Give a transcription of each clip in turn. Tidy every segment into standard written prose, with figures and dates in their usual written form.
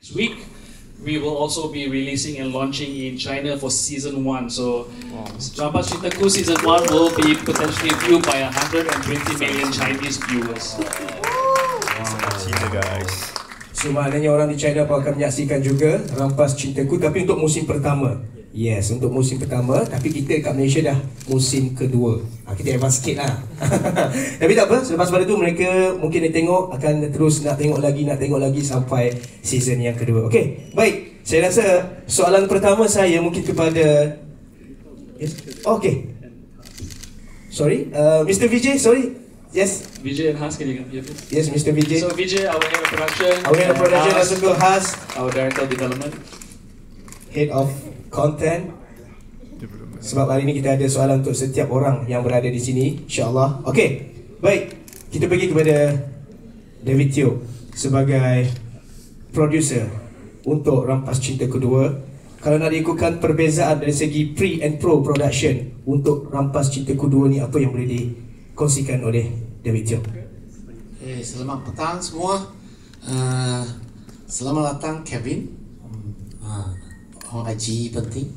This week, we will also be releasing and launching in China for season 1. So, Rampas Cintaku season 1 will be potentially viewed by 120 million Chinese viewers. Cina guys. So maknanya orang di China pun akan menyaksikan juga Rampas Cintaku, tapi untuk musim pertama. Yes, untuk musim pertama. Tapi kita kat Malaysia dah musim kedua. Kita advance sikit lah. Tapi tak apa, selepas pada tu mereka mungkin dia tengok, akan terus nak tengok lagi sampai season yang kedua. Okey, baik. Saya rasa soalan pertama saya mungkin kepada sorry, Mr. Vijay, sorry. Yes. Vijay and Has, can you come here please? Yes, Mr. Vijay. So Vijay, our head of production. Our head of production, Has, also Has, our director of development. head of content. Sebab hari ini kita ada soalan untuk setiap orang yang berada di sini, insya-Allah. Okey. Baik. Kita pergi kepada David Teo sebagai producer untuk Rampas Cintaku 2. Kalau nak diikutkan perbezaan dari segi pre and pro production untuk Rampas Cintaku 2 ni, apa yang boleh dikongsikan oleh David Teo? Selamat petang semua. Selamat datang Kevin. Orang IGE penting.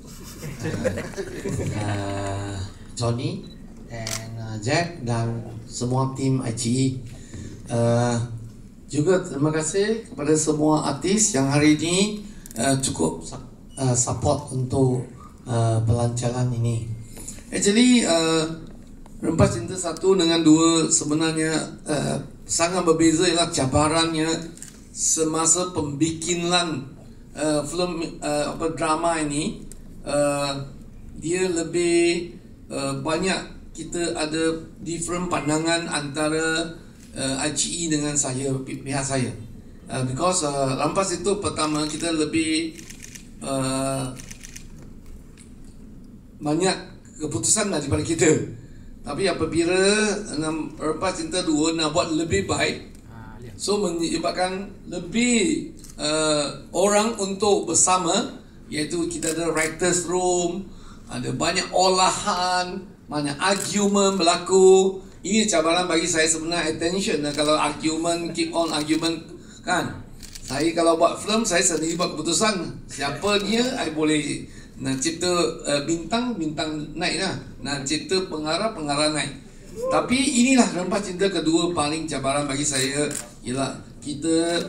Johnny dan Jack dan semua tim IGE. Juga terima kasih kepada semua artis yang hari ini cukup support untuk pelancaran ini. Actually, Rampas Cinta 1 dengan 2 sebenarnya sangat berbeza, ialah cabarannya semasa pembikinan film drama ini. Dia lebih banyak kita ada different pandangan antara IGE dengan saya, pihak saya. Because Rampas itu pertama kita lebih banyak keputusan daripada kita. Tapi apabila Rampas Cinta 2 nak buat lebih baik, so menyebabkan lebih orang untuk bersama, iaitu kita ada writers room, ada banyak olahan, banyak argument berlaku. Ini cabaran bagi saya sebenarnya, attention. Kalau argument, keep on argument kan. Saya kalau buat film, saya sendiri buat keputusan siapa dia, saya boleh nak cipta bintang naik lah, nak cipta pengarah naik. Tapi inilah Rampas Cinta kedua paling cabaran bagi saya, ialah kita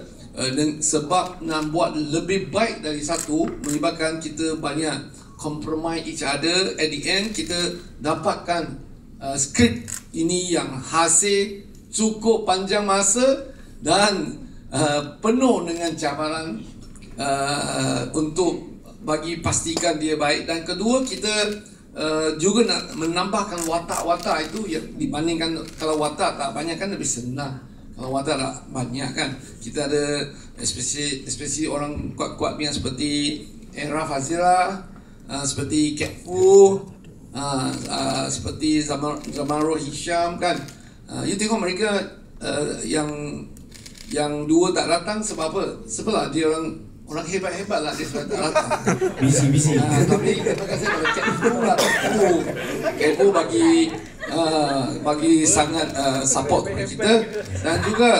sebab nak buat lebih baik dari satu, menyebabkan kita banyak compromise each other. At the end kita dapatkan skrip ini yang hasil cukup panjang masa dan penuh dengan cabaran untuk bagi pastikan dia baik. Dan kedua, kita juga nak menambahkan watak-watak itu yang dibandingkan kalau watak tak banyak kan lebih senang. Kalau watak tak banyak kan, kita ada especially orang kuat-kuat yang seperti Era Fazira, seperti Kat Fu, seperti Zamarul Hisham kan. You tengok mereka yang dua tak datang sebab apa? Sebab dia orang hebat-hebat lah, dia tak datang. Busy. Tapi terima kasih kepada Kat Fu lah. Kat Fu bagi sangat support kepada kita. Dan juga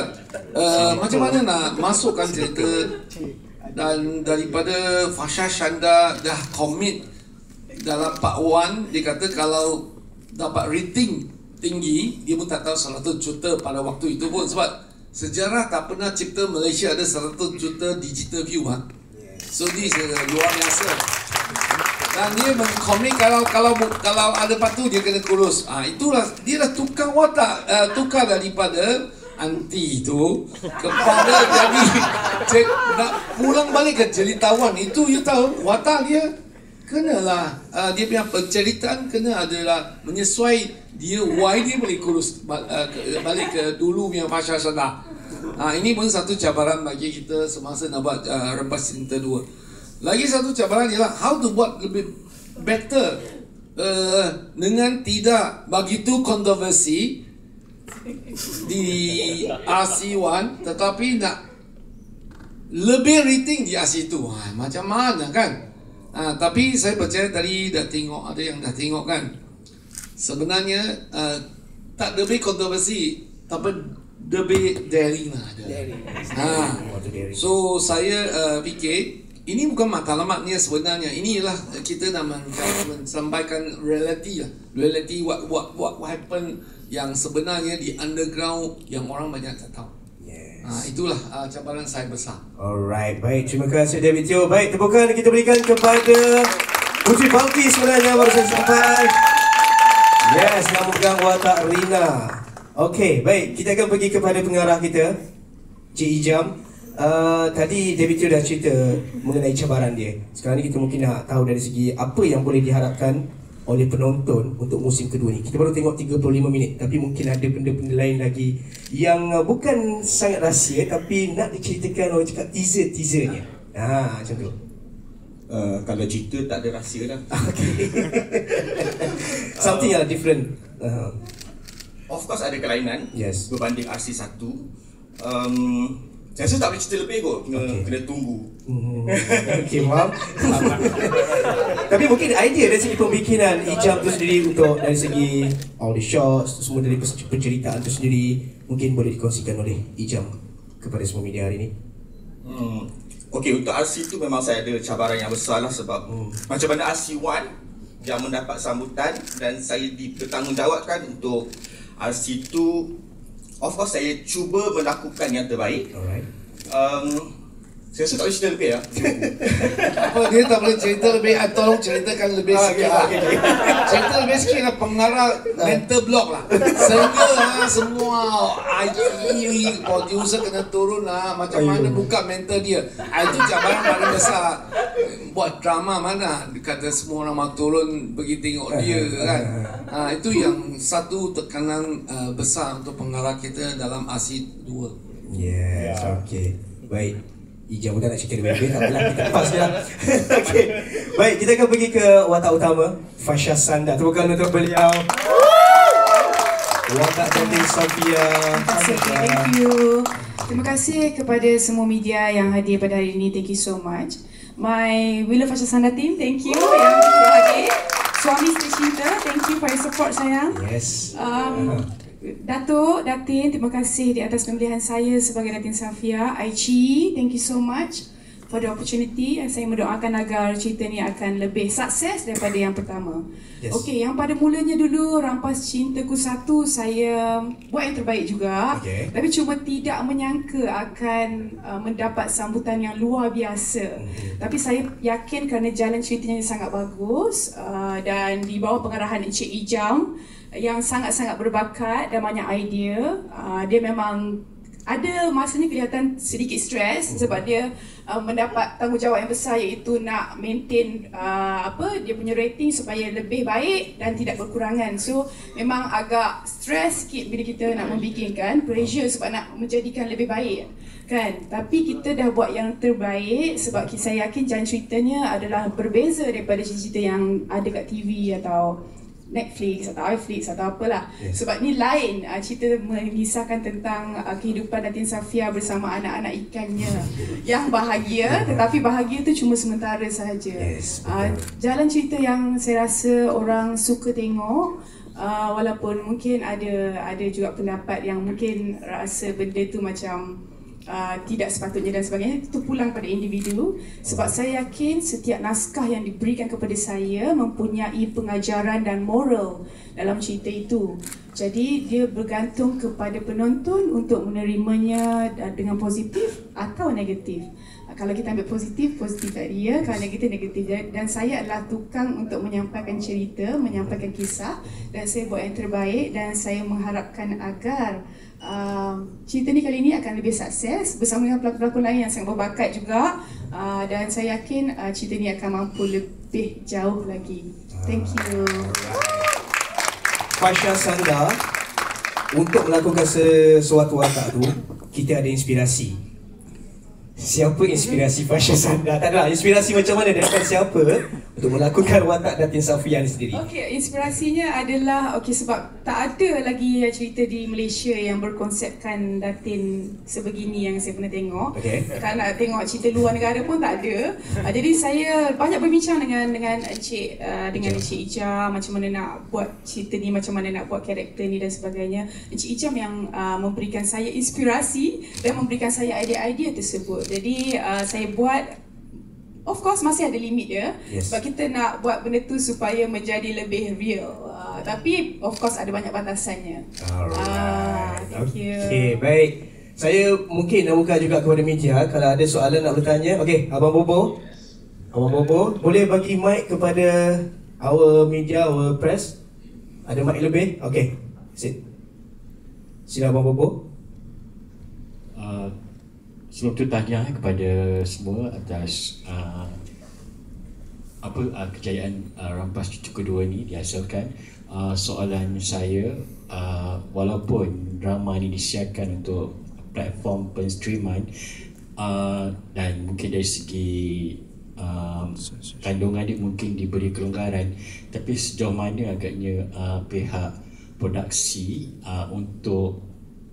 macam mana nak masukkan cerita. Dan daripada Fasha Shanda dah commit dalam Part 1, dia kata kalau dapat rating tinggi, dia pun tak tahu 100 juta pada waktu itu pun. Sebab sejarah tak pernah cipta Malaysia ada 100 juta digital view. So this luar biasa. Dan dia mengkomit kalau ada patu dia kena kurus. Itulah dia dah tukar watak, tukar daripada anti itu kepada jadi nak pulang balik ke jelitawan. Itu you tahu watak dia kenalah dia punya penceritaan kena adalah menyesuai dia, why dia boleh kurus balik ke dulu punya Fasha Shanda. Ini pun satu cabaran bagi kita semasa nak buat Rampas Cinta 2. Lagi satu cabaran ialah how to buat lebih better dengan tidak begitu kontroversi di RC1, tetapi nak lebih rating di RC2. Macam mana kan? Tapi saya percaya tadi dah tengok, ada yang dah tengok kan. Sebenarnya tak lebih kontroversi, tapi Debit Darina ada. So saya fikir ini bukan matlamatnya sebenarnya. Ini ialah kita nak menyampaikan reality lah. Reality what happen yang sebenarnya di underground yang orang banyak tak tahu. Itulah cabaran saya besar. Alright, baik. Terima kasih David Teo. Baik, tepukan kita berikan kepada Putri Balki sebenarnya baru saja sampai. Yes, nama pegang watak Rina. Okey, baik. Kita akan pergi kepada pengarah kita, Cik Ijam. Tadi David Teo dah cerita mengenai cabaran dia. Sekarang ni kita mungkin nak tahu dari segi apa yang boleh diharapkan oleh penonton untuk musim kedua ni. Kita baru tengok 35 minit, tapi mungkin ada benda-benda lain lagi yang bukan sangat rahsia tapi nak diceritakan, orang cakap teaser-teasernya. Macam tu. Kalau cerita tak ada rahsia dah. Okay. Something yang different. Of course ada kelainan. Yes. Berbanding RC1. Saya rasa tak boleh cerita lebih kot. Kena tunggu. Okay, faham. Tapi mungkin idea dari segi pembikinan Ijam tu sendiri, untuk dari segi all the shots, semua dari penceritaan tu sendiri, mungkin boleh dikongsikan oleh Ijam kepada semua media hari ini. Okay, untuk RC tu memang saya ada cabaran yang besar lah. Sebab macam mana RC1 yang mendapat sambutan dan saya dipertanggungjawabkan untuk RC2. Of course saya cuba melakukan yang terbaik. Alright. Saya rasa tak boleh cerita lebih lah. Apa dia tak boleh cerita lebih? Tolong ceritakan lebih sikit lah. Cerita lebih sikit lah. Pengarah mental block lah. Sehingga semua IT producer kena turun lah. Macam mana buka mental dia. Itu cabaran paling besar. Buat drama mana kata semua orang mau turun pergi tengok dia kan. Itu yang satu tekanan besar untuk pengarah kita dalam RC2. Yes, okay. Baik. Ijam bukan nak cerita lebih-lebih, tak apalah, kita lepas je lah. Okay. Baik, kita akan pergi ke watak utama, Fasha Sanda. Tepukan untuk beliau. Watak cantik Sofia. Thank you. Terima kasih kepada semua media yang hadir pada hari ini. Thank you so much. My Willow Fasha Sanda team, thank you yang hadir. Suami tercinta, thank you for your support sayang. Yes. Datuk, Datin, terima kasih di atas pemilihan saya sebagai Datin Safia. Aichi, thank you so much for the opportunity. Saya mendoakan agar cerita ni akan lebih sukses daripada yang pertama. Yes. Okey, yang pada mulanya dulu Rampas Cintaku 1 saya buat yang terbaik juga. Okay. Tapi cuma tidak menyangka akan mendapat sambutan yang luar biasa. Tapi saya yakin kerana jalan ceritanya sangat bagus dan di bawah pengarahan Encik Ijam yang sangat-sangat berbakat dan banyak idea. Dia memang ada masanya kelihatan sedikit stres sebab dia mendapat tanggungjawab yang besar, iaitu nak maintain dia punya rating supaya lebih baik dan tidak berkurangan. So memang agak stres sikit bila kita nak membikinkan, pressure sebab nak menjadikan lebih baik kan. Tapi kita dah buat yang terbaik sebab saya yakin jalan ceritanya adalah berbeza daripada cerita yang ada kat TV atau Netflix atau iFlix atau apalah. Yes. Sebab ni lain, cerita mengisahkan tentang kehidupan Datin Safia bersama anak-anak ikannya yang bahagia, tetapi bahagia tu cuma sementara sahaja. Yes, jalan cerita yang saya rasa orang suka tengok, walaupun mungkin ada juga pendapat yang mungkin rasa benda tu macam tidak sepatutnya dan sebagainya. Itu pulang pada individu. Sebab saya yakin setiap naskah yang diberikan kepada saya mempunyai pengajaran dan moral dalam cerita itu. Jadi dia bergantung kepada penonton untuk menerimanya dengan positif atau negatif. Kalau kita ambil positif kat dia. Kalau negatif, negatif dia. Dan saya adalah tukang untuk menyampaikan cerita, menyampaikan kisah. Dan saya buat yang terbaik. Dan saya mengharapkan agar cerita ni kali ni akan lebih sukses bersama dengan pelakon-pelakon lain yang sangat berbakat juga. Dan saya yakin cerita ni akan mampu lebih jauh lagi. Thank you. Fasha Sanda, untuk melakukan sesuatu watak tu, kita ada inspirasi. siapa inspirasi Fasha Sanda? Tak ada, inspirasi macam mana daripada siapa untuk melakukan watak Datin Safia ni sendiri? Okey, inspirasinya adalah sebab tak ada lagi cerita di Malaysia yang berkonsepkan Datin sebegini yang saya pernah tengok. Kalau nak tengok cerita luar negara pun tak ada. Jadi saya banyak berbincang dengan Encik Encik Ijam macam mana nak buat cerita ni, macam mana nak buat karakter ni dan sebagainya. Encik Ijam yang memberikan saya inspirasi dan memberikan saya idea-idea tersebut. Jadi saya buat, of course masih ada limit dia, sebab kita nak buat benda tu supaya menjadi lebih real. Tapi of course ada banyak batasannya. Thank you. Okay, baik. Saya mungkin nak buka juga kepada media kalau ada soalan nak bertanya. Okay, Abang Bobo. Abang Bobo, boleh bagi mic kepada our media, our press? Ada mic lebih? Okay, sit. Sila Abang Bobo. Sebelum tu tahniah kepada semua atas kejayaan Rampas Cuti Kedua ni dihasilkan. Soalan saya, walaupun drama ni disiarkan untuk platform penstreaman dan mungkin dari segi kandungan dia mungkin diberi kelonggaran, tapi sejauh mana agaknya pihak produksi untuk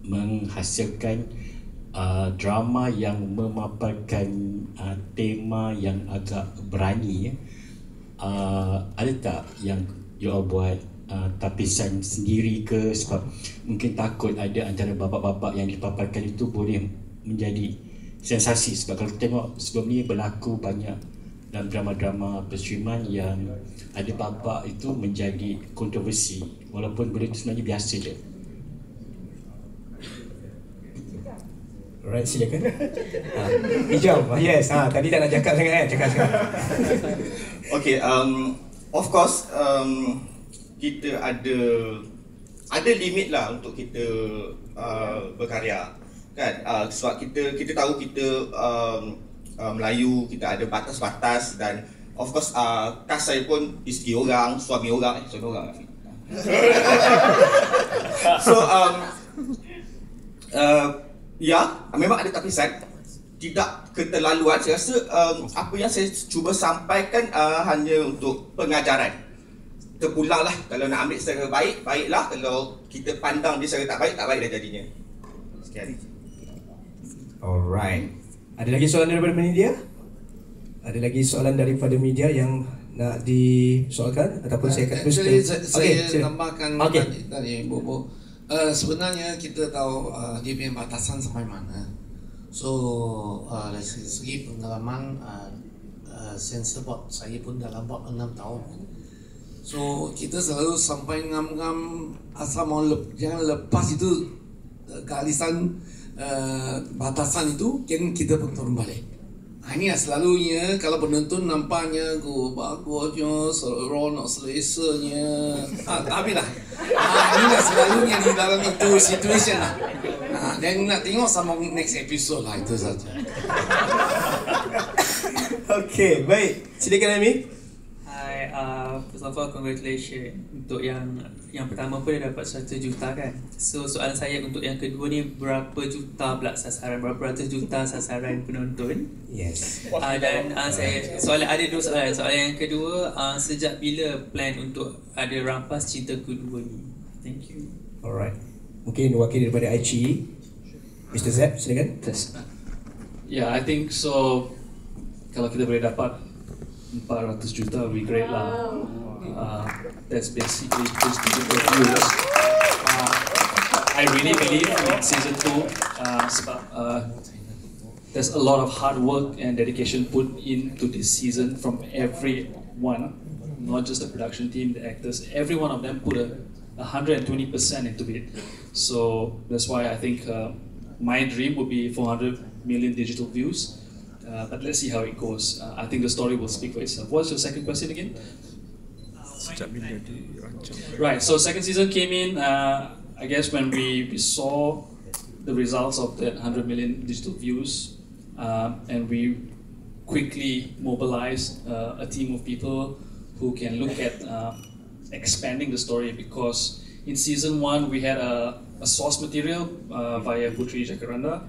menghasilkan drama yang memaparkan tema yang agak berani, ada tak yang you all buat tapisan sendiri ke? Sebab mungkin takut ada antara bapa-bapa yang dipaparkan itu boleh menjadi sensasi. Sebab kalau tengok sebelum ni berlaku banyak dalam drama-drama penstreaman yang ada bapa itu menjadi kontroversi, walaupun benda itu sebenarnya biasa je. Alright, silakan. Hijau, yes. Tadi tak nak cakap sangat kan? Cakap sekarang. Okay, of course, kita ada limit lah untuk kita berkarya, kan? Sebab kita tahu kita Melayu, kita ada batas-batas dan of course kas saya pun isteri orang, suami orang. So ya, memang ada tapisan, tidak keterlaluan. Saya rasa apa yang saya cuba sampaikan hanya untuk pengajaran. Terpulanglah, kalau nak ambil secara baik, baiklah. Kalau kita pandang dia secara tak baik dah jadinya. Sekian. Alright. Ada lagi soalan daripada media? Ada lagi soalan daripada media yang nak disoalkan ataupun saya akan teruskan? Saya tambahkan tadi Bobo. Sebenarnya kita tahu dia punya batasan sampai mana. So dari segi pengalaman sensor bot saya pun dalam bot 6 tahun. So kita selalu sampai ngam-ngam asal mau jangan lepas itu kealisan batasan itu, kan kita pun turun balik. Ini selalunya kalau penonton nampaknya bagusnya, seronok selesanya. Tapi lah, ini selalunya di dalam itu situation lah. Dan nak tengok sama next episode lah, itu saja. Okay, baik. Silakan Amy. Hi, first of all congratulations untuk yang pertama pun dah dapat 100 juta kan. So soalan saya untuk yang kedua ni, berapa juta pula sasaran, berapa ratus juta sasaran penonton? Yes. Dan saya soalan ada dua soalan. Soalan yang kedua, sejak bila plan untuk ada Rampas Cinta Kedua ni? Thank you. Alright. Mungkin wakil daripada ICI, Mr. Zep, silakan. Yeah, I think so. Kalau kita boleh dapat 400 juta would be great lah. That's basically just digital views. I really believe in season 2. There's a lot of hard work and dedication put into this season from everyone, not just the production team, the actors. Every one of them put 120% into it. So that's why I think my dream would be 400 million digital views. But let's see how it goes. I think the story will speak for itself. What's your second question again? Right, so second season came in, I guess when we saw the results of that 100 million digital views, and we quickly mobilized a team of people who can look at expanding the story, because in season 1 we had a source material via Putri Jacaranda,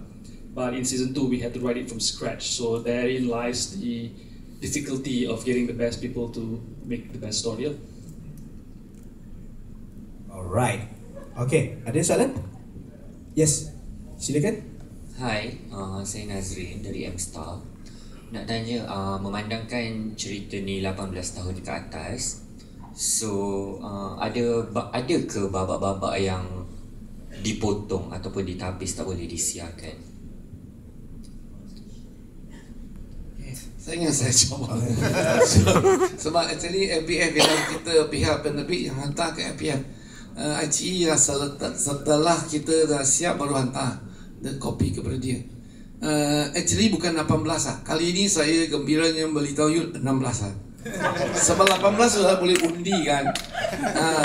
but in season 2 we had to write it from scratch. So therein lies the difficulty of getting the best people to make the best story. Alright. Okay, ada soalan? Yes, silakan. Hai, saya Nazrin dari M-Star. Nak tanya, memandangkan cerita ni 18 tahun ke atas, so ada ke babak-babak yang dipotong ataupun ditapis tak boleh disiarkan? Saya ingat saya jawab. Sebab actually FBF yang kita pihak penerbit yang hantar ke FBF, ICE setelah kita dah siap baru hantar kopi kepada dia. Actually bukan 18 lah. Kali ini saya gembiranya beritahu you 16 lah. Sebab 18 sudah boleh undi kan.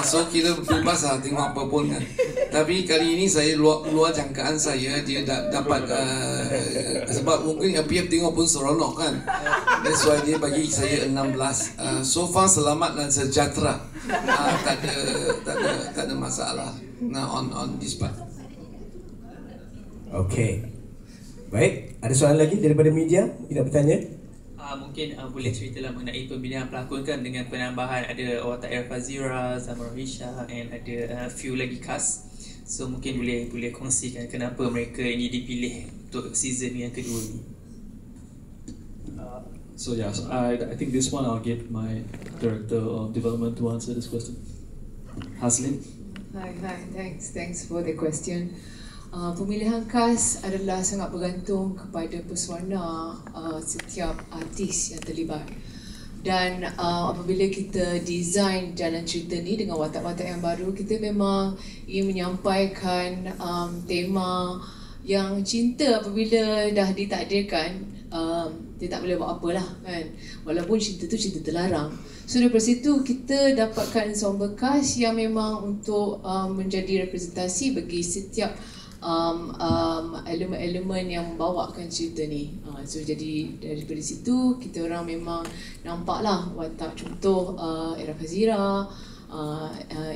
So kita bebas lah tengok apa pun kan. Tapi kali ini saya luar jangkaan saya. Dia dapat sebab mungkin FPF tengok pun seronok kan. That's why dia bagi saya 16. So far selamat dan sejahtera. Tak ada masalah. On this part. Okay. Baik, ada soalan lagi daripada media? Tidak bertanya? Mungkin boleh ceritalah mengenai pemilihan pelakon kan, dengan penambahan ada watak Era Fazira, Zamar Risha and ada few lagi cast. So mungkin boleh kongsikan kenapa mereka ini dipilih untuk season yang kedua ni. So I think this one I'll get my director of development to answer this question. Haslin. Hi, thanks for the question. Pemilihan cast adalah sangat bergantung kepada pesona setiap artis yang terlibat. Dan apabila kita design jalan cerita ni dengan watak-watak yang baru, kita memang ingin menyampaikan tema yang cinta apabila dah ditakdirkan, dia tak boleh buat apalah kan. Walaupun cinta tu cinta terlarang. So daripada situ kita dapatkan ensemble cast yang memang untuk menjadi representasi bagi setiap elemen-elemen yang membawakan cerita ni. So jadi daripada situ kita orang memang nampaklah watak contoh Era Fazira.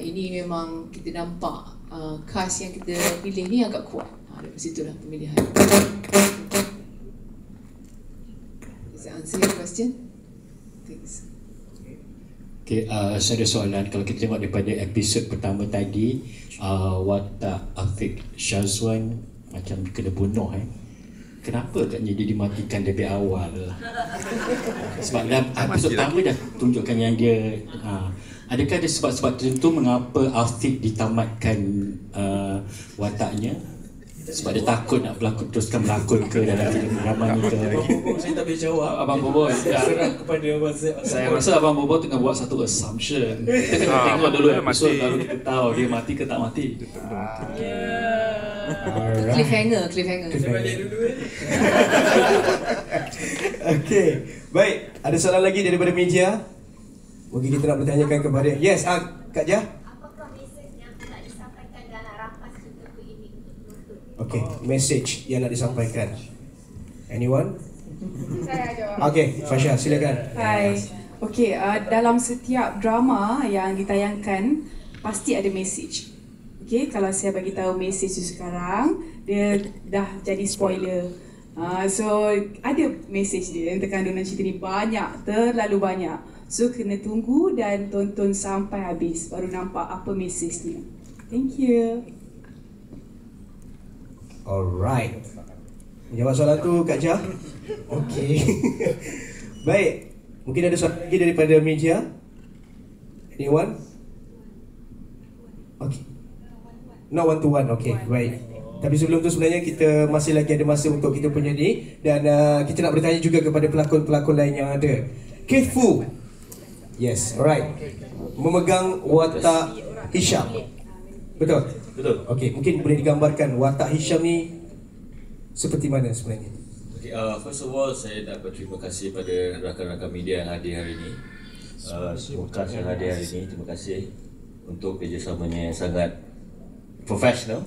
Ini memang kita nampak cast yang kita pilih ni agak kuat. Daripada situlah pemilihan. Does that answer your question? Thanks. Okay, saya ada soalan. Kalau kita tengok daripada episod pertama tadi, watak Afiq Syazwan macam kena bunuh Kenapa agaknya dia dimatikan dari awal? Sebab dalam episod pertama dah tunjukkan yang dia adakah ada sebab-sebab tertentu mengapa Afiq ditamatkan wataknya? Sebab dia takut nak teruskan berlakon ke dalam filem drama ni ke? Saya tak boleh jawab. Abang Bobo serang kepada saya rasa Abang Bobo tengah buat satu assumption. Kita kena tengok dulu episod baru kita tahu dia mati ke tak mati. Cliffhanger. Okay, baik. Ada soalan lagi daripada media? Mungkin kita nak bertanyakan kepada Yes, Kak Jah. Okay, message yang nak disampaikan. Anyone? Saya jawab. Okay, Fasha, silakan. Hai. Okay, dalam setiap drama yang ditayangkan pasti ada message. Okay, kalau saya bagi tahu message tu sekarang, dia dah jadi spoiler. So ada message dia yang terkandung dalam cerita ni banyak, terlalu banyak. So kena tunggu dan tonton sampai habis baru nampak apa message-nya. Thank you. Alright. Jawab soalan tu Kak Jah. Okay. Baik. Mungkin ada soalan lagi daripada media? Anyone? Okay. No one to one. Okay, baik. Tapi sebelum tu sebenarnya kita masih lagi ada masa untuk kita punya ni. Dan kita nak bertanya juga kepada pelakon-pelakon lain yang ada. Keith Foo. Yes, alright. Memegang watak Hisham. Betul? Betul. Okey, mungkin boleh digambarkan watak Hisham ni seperti mana sebenarnya? Okay, first of all, saya nak berterima kasih pada rakan-rakan media yang hadir hari ini. Semua yang hadir hari ini, terima kasih untuk kerjasamanya yang sangat profesional,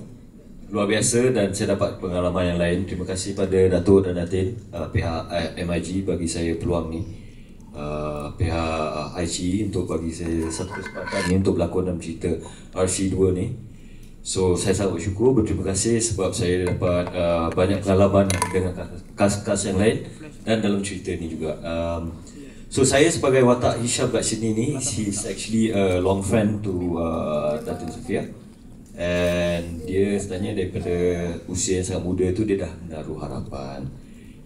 luar biasa, dan saya dapat pengalaman yang lain. Terima kasih pada Datuk dan Datin, pihak MIG bagi saya peluang ni. Pihak ICE untuk bagi saya satu kesempatan ni untuk berlakon dalam cerita RC2 ni. So saya sangat bersyukur, berterima kasih sebab saya dapat banyak pengalaman dengan kas-kas yang lain dan dalam cerita ni juga. So saya sebagai watak Hisham kat sini ni, he's actually a long friend to Datin Sofia. And dia sebenarnya daripada usia yang sangat muda tu dia dah menaruh harapan.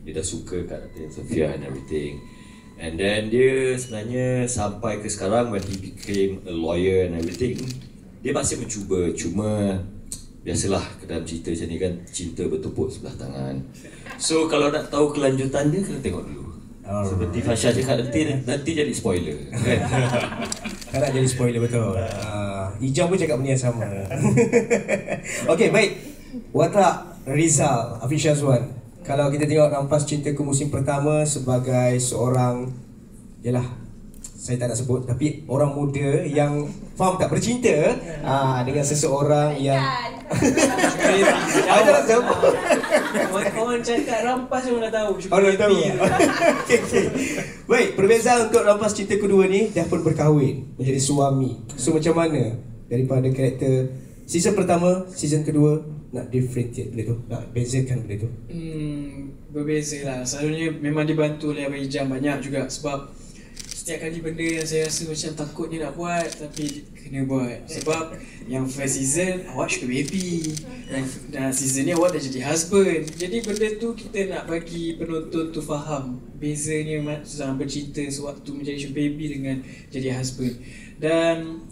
Dia dah suka kat Datin Sofia and everything. And then dia sebenarnya sampai ke sekarang when he became a lawyer and everything, dia masih mencuba. Cuma biasalah dalam cerita macam ni kan, cinta bertepuk sebelah tangan. So kalau nak tahu kelanjutan dia kena tengok dulu. Seperti Fasha cakap nanti jadi spoiler. Tak nak jadi spoiler betul. Ijam pun cakap benda yang sama. Okey, baik. Watak Rizal Hafiz Syazwan. Kalau kita tengok Rampas Cintaku musim pertama sebagai seorang, yalah, saya tak nak sebut, tapi orang muda yang faham tak, bercinta dengan seseorang yang Awak tak tahu. Kawan cakap Rampas pun dah tahu. Orang tahu. Okay. Baik, perbezaan untuk Rampas Cintaku 2 ni dah pun berkahwin, menjadi suami. So macam mana daripada karakter season pertama, season kedua nak differentiate benda tu, nak bezakan benda tu? Berbeza lah. Selalunya memang dibantu oleh Abang Ijam banyak juga, sebab setiap kali benda yang saya rasa macam takutnya nak buat tapi kena buat. Sebab yang first season awak suka baby, dan season ni awak dah jadi husband. Jadi benda tu kita nak bagi penonton tu faham bezanya dalam bercinta sewaktu menjadi sugar baby dengan jadi husband. Dan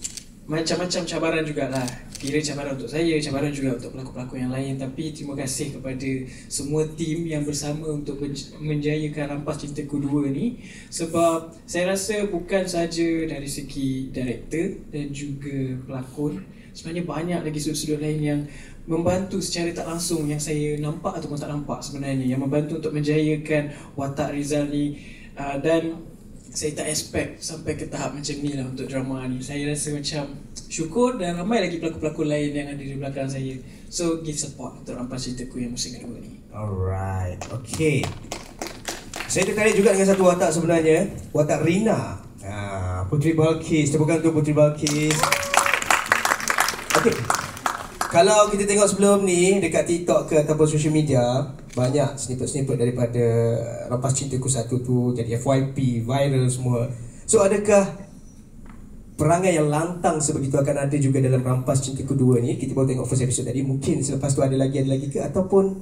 macam-macam cabaran jugalah. Kira cabaran untuk saya, cabaran juga untuk pelakon-pelakon yang lain. Tapi terima kasih kepada semua tim yang bersama untuk menjayakan Rampas Cintaku 2 ni. Sebab saya rasa bukan saja dari segi director dan juga pelakon, sebenarnya banyak lagi sudut-sudut lain yang membantu secara tak langsung, yang saya nampak ataupun tak nampak sebenarnya, yang membantu untuk menjayakan watak Rizal ni. Dan saya tak expect sampai ke tahap macam ni lah untuk drama ni. Saya rasa macam syukur, dan ramai lagi pelakon-pelakon lain yang ada di belakang saya. So give support untuk Rampas Cintaku yang musim kedua ni. Alright, okay. Saya tertarik juga dengan satu watak sebenarnya, watak Rina. Puteri Balqis, tepukan untuk Puteri Balqis. Okay. Kalau kita tengok sebelum ni dekat TikTok ke ataupun social media, banyak snippet-snippet daripada Rampas Cintaku 1 tu jadi FYP, viral semua. So adakah perangai yang lantang sebegitu akan ada juga dalam Rampas Cintaku 2 ni? Kita baru tengok first episode tadi, mungkin selepas tu ada lagi ke, ataupun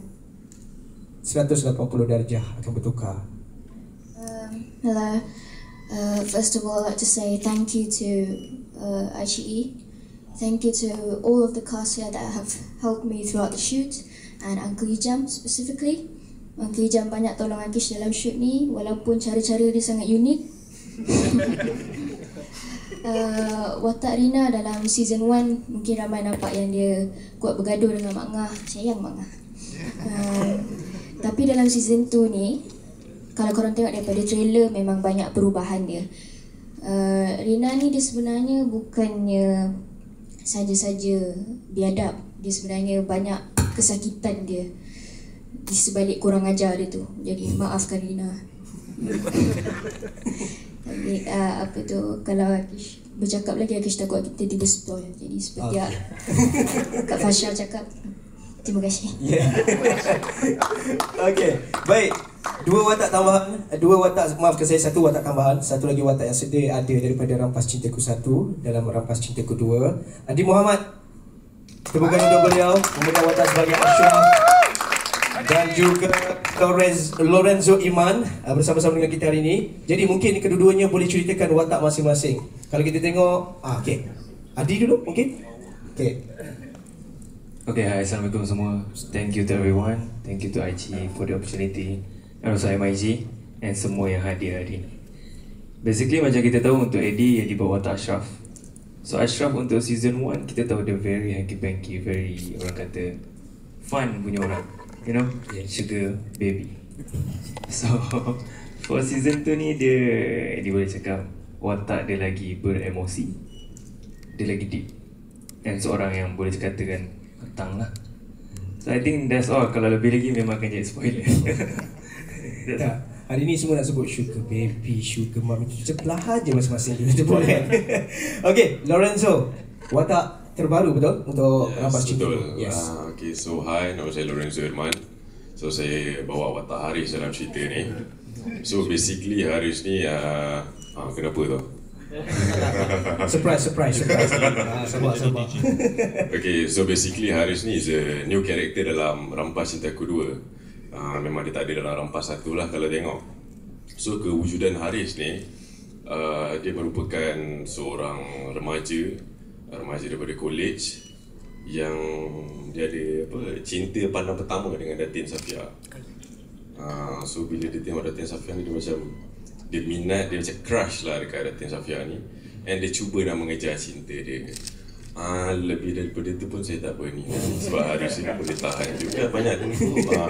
180 darjah akan bertukar? Hello. First of all, I'd like to say thank you to ICE. Thank you to all of the cast here that have helped me throughout the shoot, and Uncle Ijam specifically. Uncle Ijam banyak tolong Akish dalam shoot ni, walaupun cara-cara dia sangat unik. Watak Rina dalam season 1 mungkin ramai nampak yang dia kuat bergaduh dengan Mak Ngah, sayang Mak Ngah. Tapi dalam season 2 ni, kalau korang tengok daripada trailer, memang banyak perubahan dia. Rina ni dia sebenarnya bukannya saja-saja biadab, dia sebenarnya banyak kesakitan dia di sebalik kurang ajar dia tu. Jadi maafkan Rina. Tapi apa tu, kalau Akish bercakap lagi, Akish takut kita tiba spoil. Jadi seperti Kak Fasha cakap, terima kasih. Okay, baik. Dua watak tambahan, maafkan saya, satu watak tambahan, satu lagi watak yang sedia ada daripada Rampas Cintaku 1 dalam Rampas Cintaku 2. Adi Muhammad, tepukan untuk beliau memegang watak sebagai Ashraf, dan juga Lorenzo Iman bersama-sama dengan kita hari ini. Jadi mungkin kedua-duanya boleh ceritakan watak masing-masing. Kalau kita tengok, okay, Adi dulu mungkin. Okay, hi, Assalamualaikum semua. Thank you to everyone. Thank you to ICE for the opportunity. And also MIG and semua yang hadir hari ini. Basically macam kita tahu, untuk Eddie dibawa watak Ashraf. So Ashraf untuk season 1 kita tahu dia very hanky-panky, very, orang kata, fun punya orang, you know, sugar baby. So for season 2 ni dia boleh cakap watak dia lagi beremosi, dia lagi deep, dan seorang yang boleh dikatakan petang lah. So I think that's all. Kalau lebih lagi memang akan jadi spoiler. Tak, hari ni semua nak sebut sugar baby, sugar mom, itu perlahan je masing-masing kita boleh. Okay, Lorenzo, watak terbaru betul untuk Rampas Cinta. Betul. Yes. Okay, so hi, nama saya Lorenzo Irman. So saya bawa watak Haris dalam cerita ni. So basically Haris ni kenapa tu? Surprise. Sabar. Okay, so basically Haris ni is a new character dalam Rampas Cintaku 2. Memang dia tak ada dalam Rampas 1 lah kalau tengok. So kewujudan Haris ni, dia merupakan seorang remaja daripada college yang dia ada cinta pandang pertama dengan Datin Safia. So bila dia tengok Datin Safia ni, dia macam dia minat, dia macam crush lah dekat Datin Safia ni, and dia cuba nak mengejar cinta dia. Lebih daripada tu pun saya tak berani sebab Haris ni boleh tahan juga banyak benda.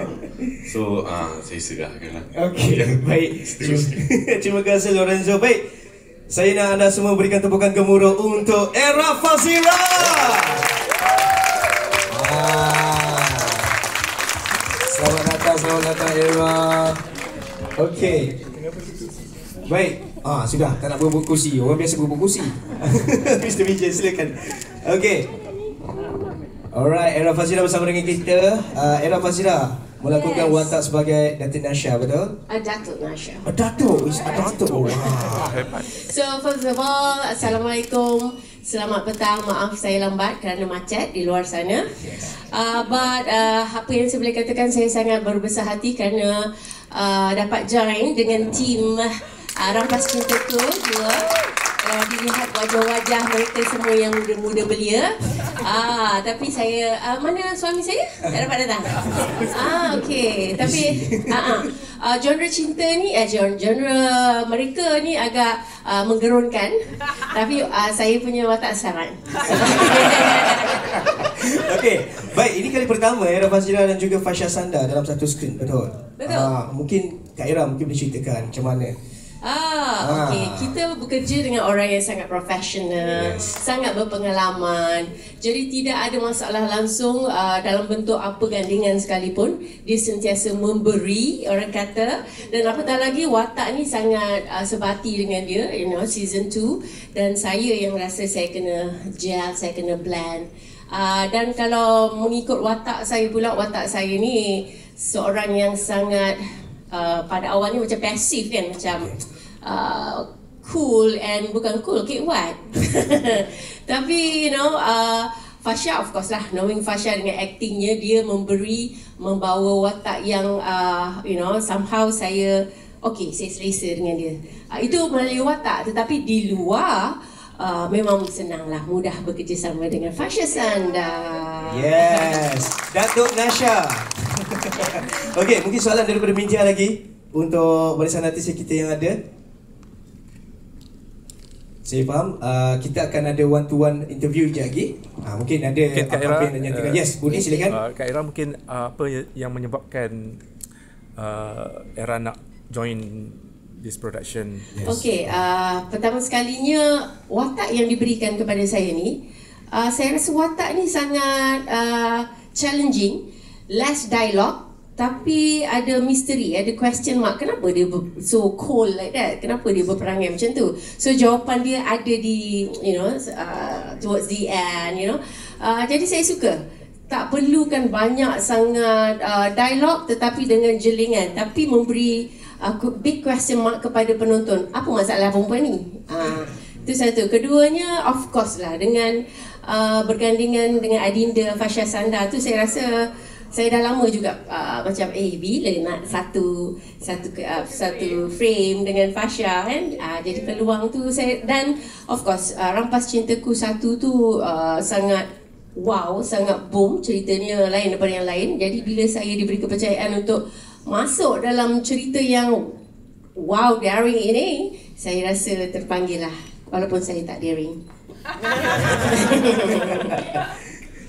So saya serahkan lah. Okay, baik. Terima kasih Lorenzo. Baik, saya nak anda semua berikan tepukan gemuruh untuk Era Fazira. Selamat datang Era. Okay. Baik. Sudah, tak nak berebut kursi. Orang biasa berebut kursi. Mr. Vijay, silakan. Okay. Alright, Era Fazira bersama dengan kita. Era Fazira melakukan watak sebagai Datin Nasha, betul? Datuk Nasha. Datuk. Wow. So first of all, Assalamualaikum. Selamat petang. Maaf saya lambat kerana macet di luar sana. But apa yang saya boleh katakan, saya sangat berbesar hati kerana dapat join dengan tim Rampas Cintaku 2. Dilihat wajah-wajah mereka semua yang muda-muda belia. Tapi saya, mana suami saya? Tak dapat datang. Okey. Tapi genre cinta ni, genre mereka ni agak menggerunkan. Tapi saya punya watak selamat. Okey. Baik, ini kali pertama Era Fazira dan juga Fasha Sanda dalam satu skrin, betul? Betul. Mungkin Kak Era mungkin boleh ceritakan macam mana? Okey, kita bekerja dengan orang yang sangat profesional, sangat berpengalaman. Jadi tidak ada masalah langsung dalam bentuk apa gandingan sekalipun. Dia sentiasa memberi, orang kata. Dan apatah lagi watak ni sangat sebati dengan dia, season 2. Dan saya yang rasa saya kena gel, saya kena blend. Dan kalau mengikut watak saya pula, watak saya ni seorang yang sangat pada awalnya macam pasif kan, macam cool and bukan cool, okay what? Tapi Fasha of course lah, knowing Fasha dengan actingnya, dia membawa watak yang somehow saya selesa dengan dia. Itu melalui watak, tetapi di luar memang senanglah, mudah bekerjasama dengan Fasha Sanda. Yes, Datuk Nasha. Okey, mungkin soalan daripada media lagi untuk barisan artis kita yang ada. Saya faham, kita akan ada one to one interview je lagi. Mungkin ada apa yang nyatakan. Yes, Budi silakan. Kak Era, mungkin apa yang menyebabkan Era nak join this production? Yes. Okey, pertama sekalinya watak yang diberikan kepada saya ni, saya rasa watak ni sangat challenging, less dialogue, tapi ada misteri, ada question mark. Kenapa dia so cold like that? Kenapa dia berperangai macam tu? So jawapan dia ada di towards the end, jadi saya suka. Tak perlukan banyak sangat dialog, tetapi dengan jelingan, tapi memberi big question mark kepada penonton. Apa masalah perempuan ni? Itu satu. Keduanya, of course lah, dengan bergandingan dengan Adinda Fasha Sanda tu, saya rasa saya dah lama juga macam bila nak satu frame dengan Fasha kan. Jadi peluang tu saya, dan of course Rampas Cintaku 1 tu sangat wow, sangat boom, ceritanya lain daripada yang lain. Jadi bila saya diberi kepercayaan untuk masuk dalam cerita yang wow, daring ini, saya rasa terpanggil lah, walaupun saya tak daring.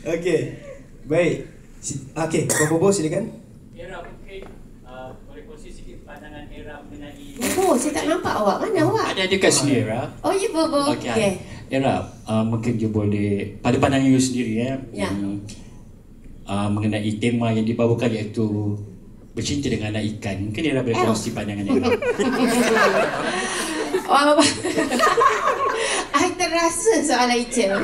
Okey, baik. Okey, Bobo silakan. Era, mungkin boleh kongsi sikit pandangan Era mengenai... Saya tak nampak awak. Mana awak? Ada dekat sini, Era. Oh, ya, Bobo. Okey. Era, mungkin dia boleh, pada pandangan you sendiri mengenai tema yang dibawakan, iaitu bercinta dengan anak ikan. Mungkin Era boleh kongsi pandangan Era. I terasa soalan Icel.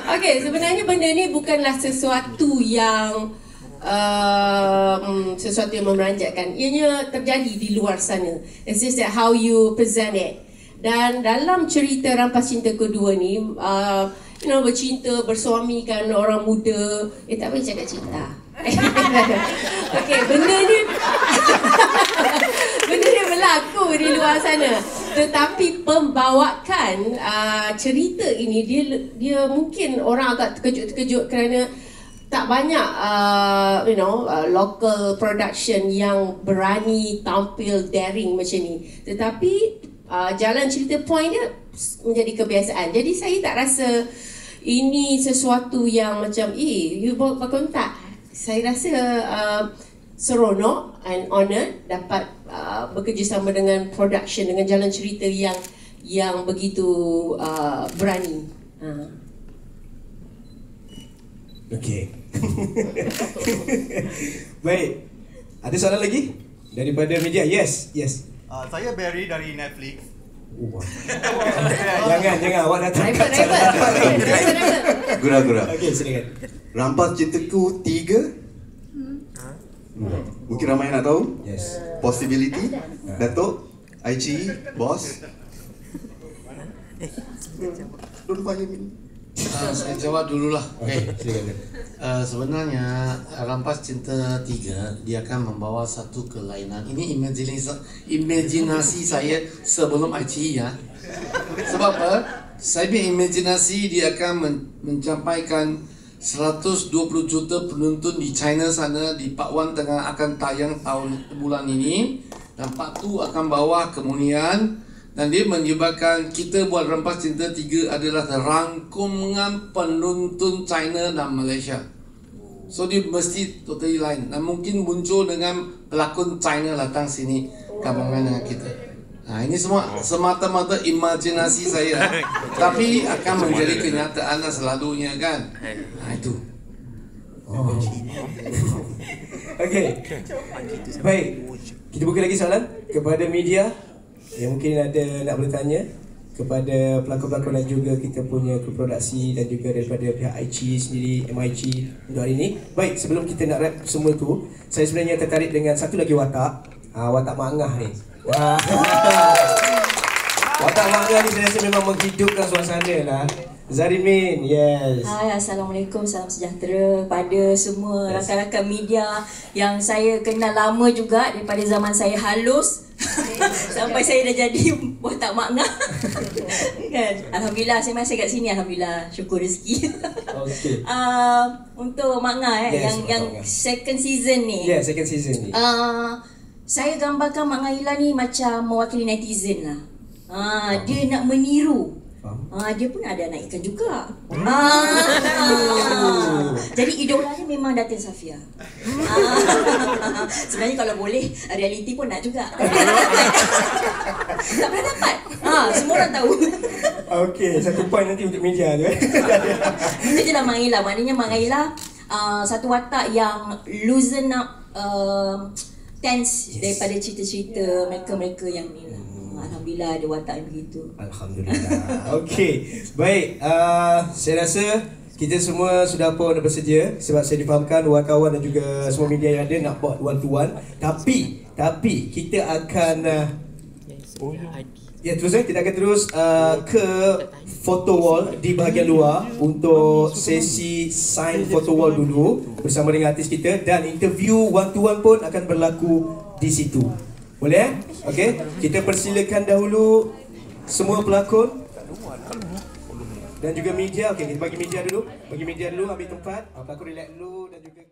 Okey, sebenarnya benda ni bukanlah sesuatu yang sesuatu yang memeranjatkan. Ianya terjadi di luar sana. It's just that how you present it. Dan dalam cerita Rampas Cinta Kedua ni, bercinta, bersuamikan orang muda. Tak boleh cakap cinta. Okey, benda ni berlaku di luar sana. Tetapi pembawaan cerita ini dia mungkin orang agak terkejut-terkejut kerana tak banyak local production yang berani tampil daring macam ni. Tetapi jalan cerita point dia menjadi kebiasaan. Jadi saya tak rasa ini sesuatu yang macam you bakal tak. Saya rasa seronok and honoured dapat bekerjasama dengan production, dengan jalan cerita yang begitu berani. Okey. Baik. Ada soalan lagi daripada media? Yes. Saya Barry dari Netflix. Jangan awak datang. Gura-gura. Okey, silakan. Rampas Cintaku 3. Mungkin ramai nak tahu. Yes. Possibility. Datuk, Aichi, bos. Don't fire me. Saya jawab dululah. Okey, silakan. Sebenarnya Rampas Cinta 3 dia akan membawa satu kelainan. Ini imajinasi saya sebelum ICE ya. Sebab apa? Saya berimajinasi dia akan mencampaikan 120 juta penonton di China sana, di Part 1 tengah akan tayang bulan ini, dan Part 2 akan bawa kemuliaan, dan dia menyebabkan kita buat Rampas Cinta 3 adalah rangkuman penonton China dan Malaysia. So dia mesti totally lain, dan mungkin muncul dengan pelakon China datang sini gabungan dengan kita. Ini semua semata-mata imajinasi saya, tapi akan menjadi kenyataan selalunya kan. Itu. Okey. Baik. Kita buka lagi soalan kepada media yang mungkin ada nak bertanya kepada pelakon-pelakon dan juga kita punya produksi dan juga daripada pihak ICE sendiri, MIG untuk hari ini. Baik, sebelum kita nak wrap semua tu, saya sebenarnya tertarik dengan satu lagi watak, watak Mangah ni. Watak Mangah ni saya rasa memang menghidupkan suasana lah. Zarimin, yes. Hai, Assalamualaikum, salam sejahtera pada semua rakan-rakan media yang saya kenal lama juga daripada zaman saya halus sampai saya dah jadi watak Mangah. Kan? Alhamdulillah saya masih kat sini, alhamdulillah, syukur rezeki. Okay. Untuk Mangah yang second season ni. Yeah, second season ni. Saya gambarkan Mak Ngaila ni macam mewakili netizen lah. Dia nak meniru. Dia pun ada anak ikan juga. Jadi idolanya memang Datin Safia. Sebenarnya kalau boleh reality pun nak juga. Tak pernah dapat. Semua orang tahu. Okey, satu point nanti untuk media tu. Itu je lah Mak Ngaila. Maknanya Mak Ngaila satu watak yang loosen up tense daripada cerita-cerita mereka-mereka yang ni lah. Alhamdulillah ada watak yang begitu. Alhamdulillah. Okey, baik. Saya rasa kita semua sudah pun bersedia sebab saya difahamkan wartawan dan juga semua media yang ada nak buat one to one. Tapi kita akan kita akan terus ke photo wall di bahagian luar untuk sesi sign photo wall dulu bersama dengan artis kita, dan interview one to one pun akan berlaku di situ. Boleh? Okey, kita persilakan dahulu semua pelakon dan juga media. Okey, kita bagi media dulu ambil tempat. Pelakon relax dulu dan juga